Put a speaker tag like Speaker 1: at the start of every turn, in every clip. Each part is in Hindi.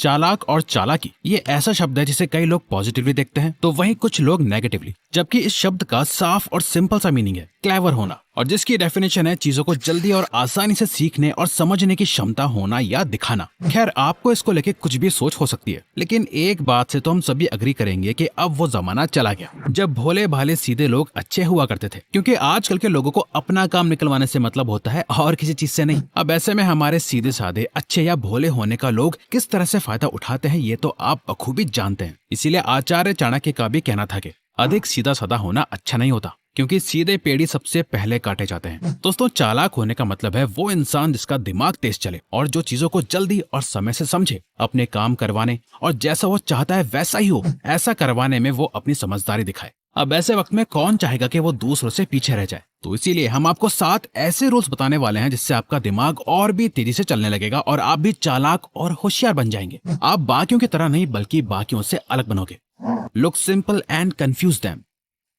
Speaker 1: चालाक और चालाकी ये ऐसा शब्द है जिसे कई लोग पॉजिटिवली देखते हैं तो वहीं कुछ लोग नेगेटिवली, जबकि इस शब्द का साफ और सिंपल सा मीनिंग है क्लेवर होना, और जिसकी डेफिनेशन है चीजों को जल्दी और आसानी से सीखने और समझने की क्षमता होना या दिखाना। खैर, आपको इसको लेके कुछ भी सोच हो सकती है, लेकिन एक बात से तो हम सभी अग्री करेंगे कि अब वो जमाना चला गया जब भोले भाले सीधे लोग अच्छे हुआ करते थे, क्योंकि आजकल के लोगों को अपना काम निकलवाने से मतलब होता है और किसी चीज से नहीं। अब ऐसे में हमारे सीधे साधे अच्छे या भोले होने का लोग किस तरह से फायदा उठाते हैं ये तो आप बखूबी जानते हैं। इसीलिए आचार्य चाणक्य का भी कहना था कि अधिक सीधा साधा होना अच्छा नहीं होता, क्योंकि सीधे पेड़ी सबसे पहले काटे जाते हैं। दोस्तों, चालाक होने का मतलब है वो इंसान जिसका दिमाग तेज चले और जो चीजों को जल्दी और समय से समझे, अपने काम करवाने और जैसा वो चाहता है वैसा ही हो, ऐसा करवाने में वो अपनी समझदारी दिखाए। अब ऐसे वक्त में कौन चाहेगा कि वो दूसरों से पीछे रह जाए। तो इसीलिए हम आपको 7 ऐसे रूल्स बताने वाले हैं जिससे आपका दिमाग और भी तेजी से चलने लगेगा और आप भी चालाक और होशियार बन जाएंगे। आप बाकियों की तरह नहीं बल्कि बाकियों से अलग बनोगे। Look simple and confuse them.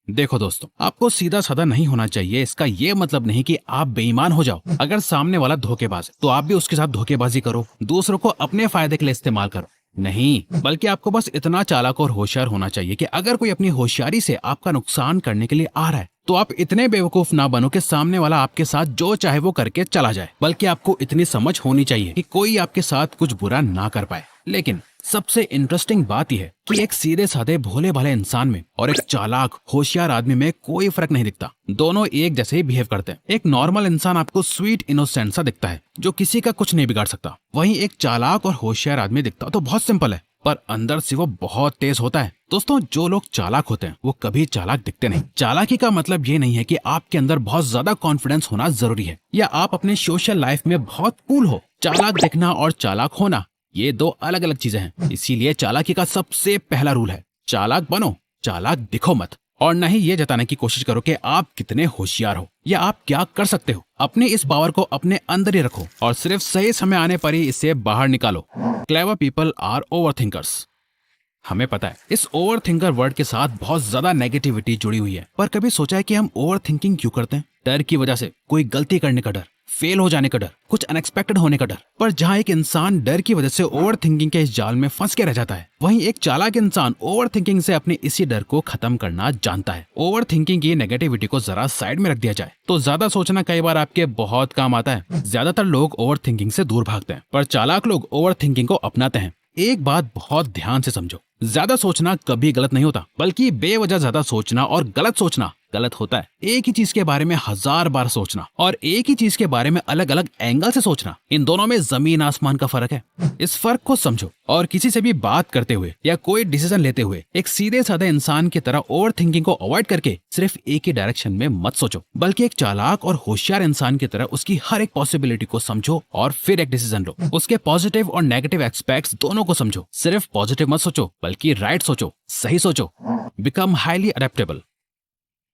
Speaker 1: देखो दोस्तों, आपको सीधा साधा नहीं होना चाहिए। इसका ये मतलब नहीं कि आप बेईमान हो जाओ। अगर सामने वाला धोखेबाज है तो आप भी उसके साथ धोखेबाजी करो, दूसरों को अपने फायदे के लिए इस्तेमाल करो। नहीं, बल्कि आपको बस इतना चालाक और होशियार होना चाहिए कि अगर कोई अपनी होशियारी से आपका नुकसान करने के लिए आ रहा है तो आप इतने बेवकूफ ना बनो कि सामने वाला आपके साथ जो चाहे वो करके चला जाए, बल्कि आपको इतनी समझ होनी चाहिए कि कोई आपके साथ कुछ बुरा ना कर पाए। लेकिन सबसे इंटरेस्टिंग बात यह है कि एक सीधे साधे भोले भाले इंसान में और एक चालाक होशियार आदमी में कोई फर्क नहीं दिखता। दोनों एक जैसे ही बिहेव करते हैं। एक नॉर्मल इंसान आपको स्वीट इनोसेंट सा दिखता है जो किसी का कुछ नहीं बिगाड़ सकता। वहीं एक चालाक और होशियार आदमी दिखता तो बहुत सिंपल है, पर अंदर से वो बहुत तेज होता है। दोस्तों, जो लोग चालाक होते हैं वो कभी चालाक दिखते नहीं। चालाकी का मतलब ये नहीं है कि आपके अंदर बहुत ज्यादा कॉन्फिडेंस होना जरूरी है या आप अपने सोशल लाइफ में बहुत कूल हो। चालाक दिखना और चालाक होना ये 2 अलग अलग चीजें हैं। इसीलिए चालाकी का सबसे पहला रूल है चालाक बनो, चालाक दिखो मत। और न ही ये जताने की कोशिश करो कि आप कितने होशियार हो या आप क्या कर सकते हो। अपनी इस पावर को अपने अंदर ही रखो और सिर्फ सही समय आने पर ही इसे बाहर निकालो। Clever people are over thinkers. हमें पता है इस ओवर थिंकर वर्ड के साथ बहुत ज्यादा नेगेटिविटी जुड़ी हुई है, पर कभी सोचा है कि हम ओवर थिंकिंग क्यों करते हैं? डर की वजह से, कोई गलती करने का डर, फेल हो जाने का डर, कुछ अनएक्सपेक्टेड होने का डर। पर जहाँ एक इंसान डर की वजह से ओवर थिंकिंग के इस जाल में फंस के रह जाता है, वहीं एक चालाक इंसान ओवर थिंकिंग से अपने इसी डर को खत्म करना जानता है। ओवर थिंकिंग की नेगेटिविटी को जरा साइड में रख दिया जाए तो ज्यादा सोचना कई बार आपके बहुत काम आता है। ज्यादातर लोग ओवर थिंकिंग से दूर भागते हैं, पर चालाक लोग ओवर थिंकिंग को अपनाते हैं। एक बात बहुत ध्यान से समझो, ज्यादा सोचना कभी गलत नहीं होता, बल्कि बेवजह ज्यादा सोचना और गलत सोचना गलत होता है। एक ही चीज के बारे में 1000 बार सोचना और एक ही चीज के बारे में अलग अलग एंगल से सोचना, इन दोनों में जमीन आसमान का फर्क है। इस फर्क को समझो और किसी से भी बात करते हुए या कोई डिसीजन लेते हुए एक सीधे साधे इंसान की तरह ओवर थिंकिंग को अवॉइड करके सिर्फ एक ही डायरेक्शन में मत सोचो, बल्कि एक चालाक और होशियार इंसान की तरह उसकी हर एक पॉसिबिलिटी को समझो और फिर एक डिसीजन लो। उसके पॉजिटिव और नेगेटिव एस्पेक्ट्स दोनों को समझो। सिर्फ पॉजिटिव मत सोचो, बल्कि राइट सोचो, सही सोचो। Become highly adaptable.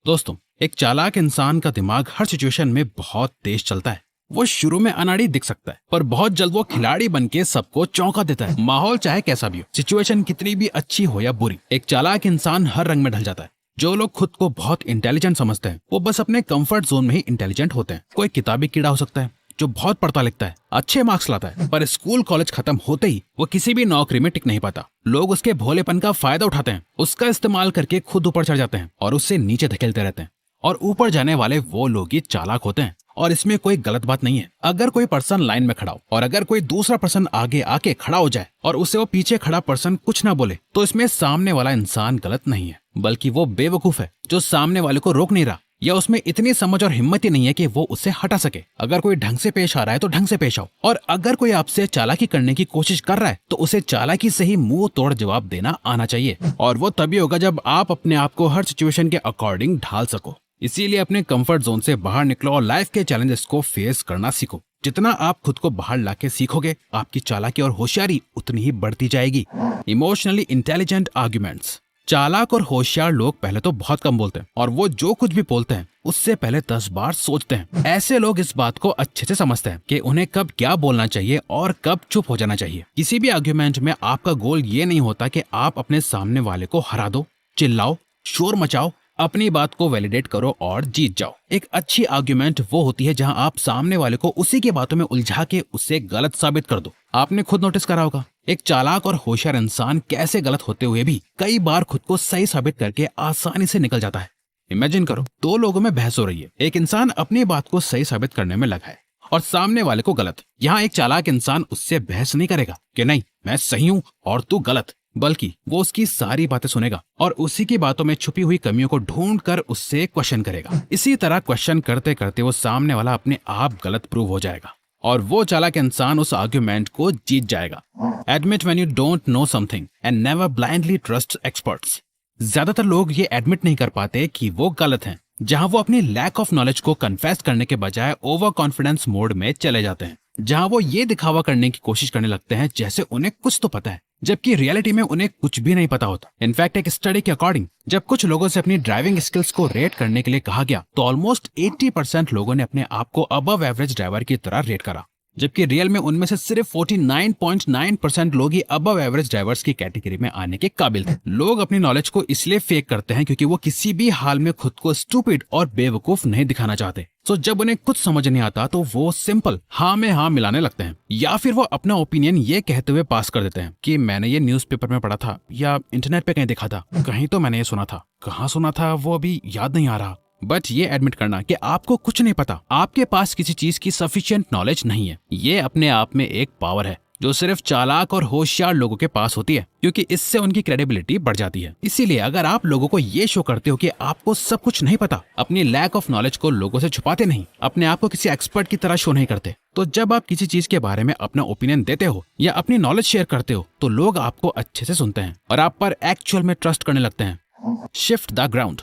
Speaker 1: दोस्तों, एक चालाक इंसान का दिमाग हर सिचुएशन में बहुत तेज चलता है। वो शुरू में अनाड़ी दिख सकता है, पर बहुत जल्द वो खिलाड़ी बनके सबको चौंका देता है। माहौल चाहे कैसा भी हो, सिचुएशन कितनी भी अच्छी हो या बुरी, एक चालाक इंसान हर रंग में ढल जाता है। जो लोग खुद को बहुत इंटेलिजेंट समझते हैं वो बस अपने कंफर्ट जोन में ही इंटेलिजेंट होते हैं। कोई किताबी कीड़ा हो सकता है जो बहुत पढ़ता लिखता है, अच्छे मार्क्स लाता है, पर स्कूल कॉलेज खत्म होते ही वो किसी भी नौकरी में टिक नहीं पाता। लोग उसके भोलेपन का फायदा उठाते हैं, उसका इस्तेमाल करके खुद ऊपर चढ़ जाते हैं और उससे नीचे धकेलते रहते हैं। और ऊपर जाने वाले वो लोग ही चालाक होते हैं। और इसमें कोई गलत बात नहीं है। अगर कोई पर्सन लाइन में खड़ा हो और अगर कोई दूसरा पर्सन आगे आके खड़ा हो जाए और उससे वो पीछे खड़ा पर्सन कुछ ना बोले, तो इसमें सामने वाला इंसान गलत नहीं है, बल्कि वो बेवकूफ है जो सामने वाले को रोक नहीं रहा, या उसमें इतनी समझ और हिम्मत ही नहीं है कि वो उसे हटा सके। अगर कोई ढंग से पेश आ रहा है तो ढंग से पेश आओ, और अगर कोई आपसे चालाकी करने की कोशिश कर रहा है तो उसे चालाकी से ही मुंह तोड़ जवाब देना आना चाहिए। और वो तभी होगा जब आप अपने आप को हर सिचुएशन के अकॉर्डिंग ढाल सको। इसीलिए अपने कंफर्ट जोन से बाहर निकलो और लाइफ के चैलेंजेस को फेस करना सीखो। जितना आप खुद को बाहर लाके सीखोगे, आपकी चालाकी और होशियारी उतनी ही बढ़ती जाएगी। Emotionally intelligent arguments. चालाक और होशियार लोग पहले तो बहुत कम बोलते हैं, और वो जो कुछ भी बोलते हैं उससे पहले 10 बार सोचते हैं। ऐसे लोग इस बात को अच्छे से समझते हैं कि उन्हें कब क्या बोलना चाहिए और कब चुप हो जाना चाहिए। किसी भी आर्ग्यूमेंट में आपका गोल ये नहीं होता कि आप अपने सामने वाले को हरा दो, चिल्लाओ, शोर मचाओ, अपनी बात को वैलिडेट करो और जीत जाओ। एक अच्छी आर्ग्यूमेंट वो होती है जहां आप सामने वाले को उसी की बातों में उलझा के उसे गलत साबित कर दो। आपने खुद नोटिस करा होगा, एक चालाक और होशियार इंसान कैसे गलत होते हुए भी कई बार खुद को सही साबित करके आसानी से निकल जाता है। इमेजिन करो, दो लोगों में बहस हो रही है। एक इंसान अपनी बात को सही साबित करने में लगा है और सामने वाले को गलत। यहाँ एक चालाक इंसान उससे बहस नहीं करेगा कि नहीं मैं सही हूँ और तू गलत, बल्कि वो उसकी सारी बातें सुनेगा और उसी की बातों में छुपी हुई कमियों को ढूंढ कर उससे क्वेश्चन करेगा। इसी तरह क्वेश्चन करते करते वो सामने वाला अपने आप गलत प्रूव हो जाएगा और वो चालाक इंसान उस आर्ग्यूमेंट को जीत जाएगा। Admit when you don't know something and never blindly trust experts. ज्यादातर लोग ये एडमिट नहीं कर पाते कि वो गलत हैं, जहां वो अपनी लैक ऑफ नॉलेज को कन्फेस करने के बजाय ओवर कॉन्फिडेंस मोड में चले जाते हैं, जहां वो ये दिखावा करने की कोशिश करने लगते हैं जैसे उन्हें कुछ तो पता है, जबकि रियलिटी में उन्हें कुछ भी नहीं पता होता। इनफैक्ट एक स्टडी के अकॉर्डिंग जब कुछ लोगों से अपनी ड्राइविंग स्किल्स को रेट करने के लिए कहा गया तो ऑलमोस्ट 80% लोगों ने अपने आप को अबव एवरेज ड्राइवर की तरह रेट करा, जबकि रियल में उनमें से सिर्फ 49.9% लोग ही अबव एवरेज ड्राइवर्स की कैटेगरी में आने के काबिल थे। लोग अपनी नॉलेज को इसलिए फेक करते हैं क्योंकि वो किसी भी हाल में खुद को स्टूपिड और बेवकूफ नहीं दिखाना चाहते। तो जब उन्हें कुछ समझ नहीं आता तो वो सिंपल हाँ में हाँ मिलाने लगते हैं, या फिर वो अपना ओपिनियन ये कहते हुए पास कर देते हैं कि मैंने ये न्यूज़पेपर में पढ़ा था या इंटरनेट पे कहीं देखा था, कहीं तो मैंने ये सुना था, कहाँ सुना था वो अभी याद नहीं आ रहा। बट ये एडमिट करना कि आपको कुछ नहीं पता, आपके पास किसी चीज की सफिशिएंट नॉलेज नहीं है, ये अपने आप में एक पावर है जो सिर्फ चालाक और होशियार लोगों के पास होती है, क्योंकि इससे उनकी क्रेडिबिलिटी बढ़ जाती है। इसीलिए अगर आप लोगों को ये शो करते हो कि आपको सब कुछ नहीं पता, अपनी लैक ऑफ नॉलेज को लोगों से छुपाते नहीं, अपने आप को किसी एक्सपर्ट की तरह शो नहीं करते, तो जब आप किसी चीज के बारे में अपना ओपिनियन देते हो या अपनी नॉलेज शेयर करते हो तो लोग आपको अच्छे से सुनते हैं और आप पर एक्चुअल में ट्रस्ट करने लगते हैं। Shift the ground.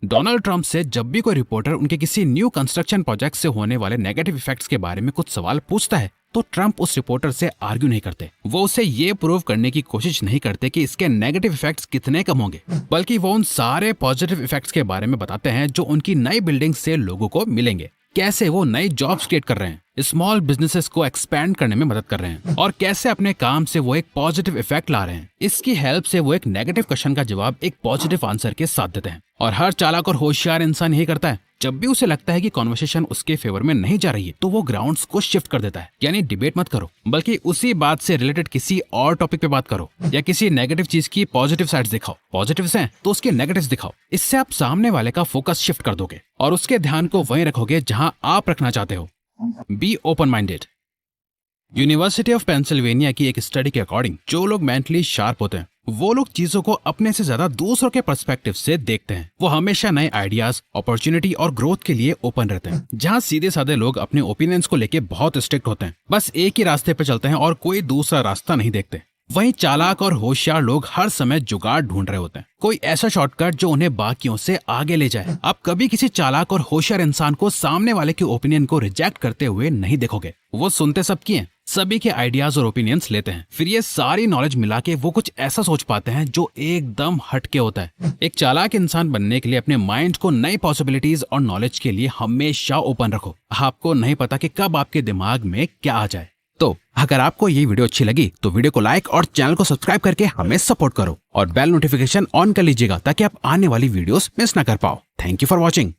Speaker 1: Donald Trump से जब भी कोई रिपोर्टर उनके किसी न्यू कंस्ट्रक्शन प्रोजेक्ट से होने वाले नेगेटिव इफेक्ट्स के बारे में कुछ सवाल पूछता है तो ट्रंप उस रिपोर्टर से आर्ग्यू नहीं करते। वो उसे ये प्रूव करने की कोशिश नहीं करते कि इसके नेगेटिव इफेक्ट्स कितने कम होंगे, बल्कि वो उन सारे पॉजिटिव इफेक्ट्स के बारे में बताते हैं जो उनकी नई बिल्डिंग से लोगों को मिलेंगे, कैसे वो नई जॉब्स क्रिएट कर रहे हैं, स्मॉल बिजनेसेस को एक्सपैंड करने में मदद कर रहे हैं और कैसे अपने काम से वो एक पॉजिटिव इफेक्ट ला रहे हैं। इसकी हेल्प से वो एक नेगेटिव क्वेश्चन का जवाब एक पॉजिटिव आंसर के साथ देते हैं। और हर चालाक और होशियार इंसान यही करता है। जब भी उसे लगता है कि कॉन्वर्सेशन उसके फेवर में नहीं जा रही है तो वो ग्राउंड्स को शिफ्ट कर देता है। यानी डिबेट मत करो, बल्कि उसी बात से रिलेटेड किसी और टॉपिक पे बात करो या किसी नेगेटिव चीज की पॉजिटिव साइड्स दिखाओ। पॉजिटिव्स हैं तो उसके नेगेटिव्स दिखाओ। इससे आप सामने वाले का फोकस शिफ्ट कर दोगे और उसके ध्यान को वहीं रखोगे जहां आप रखना चाहते हो। Be open minded. University of Pennsylvania की एक स्टडी के अकॉर्डिंग जो लोग मेंटली शार्प होते हैं वो लोग चीजों को अपने से ज्यादा दूसरों के पर्सपेक्टिव से देखते हैं। वो हमेशा नए आइडियाज, अपॉर्चुनिटी और ग्रोथ के लिए ओपन रहते हैं। जहाँ सीधे साधे लोग अपने ओपिनियंस को लेके बहुत स्ट्रिक्ट होते हैं, बस एक ही रास्ते पे चलते हैं और कोई दूसरा रास्ता नहीं देखते। वहीं चालाक और होशियार लोग हर समय जुगाड़ ढूंढ रहे होते हैं, कोई ऐसा शॉर्टकट जो उन्हें बाकियों से आगे ले जाए। आप कभी किसी चालाक और होशियार इंसान को सामने वाले के ओपिनियन को रिजेक्ट करते हुए नहीं देखोगे। वो सुनते सबकी हैं, सभी के आइडियाज और ओपिनियंस लेते हैं, फिर ये सारी नॉलेज मिला के वो कुछ ऐसा सोच पाते हैं जो एकदम हटके होता है। एक चालाक इंसान बनने के लिए अपने माइंड को नई पॉसिबिलिटीज और नॉलेज के लिए हमेशा ओपन रखो। आपको नहीं पता कि कब आपके दिमाग में क्या आ जाए। तो अगर आपको ये वीडियो अच्छी लगी तो वीडियो को लाइक और चैनल को सब्सक्राइब करके हमें सपोर्ट करो और बेल नोटिफिकेशन ऑन कर लीजिएगा ताकि आप आने वाली वीडियोस मिस ना कर पाओ। Thank you for watching.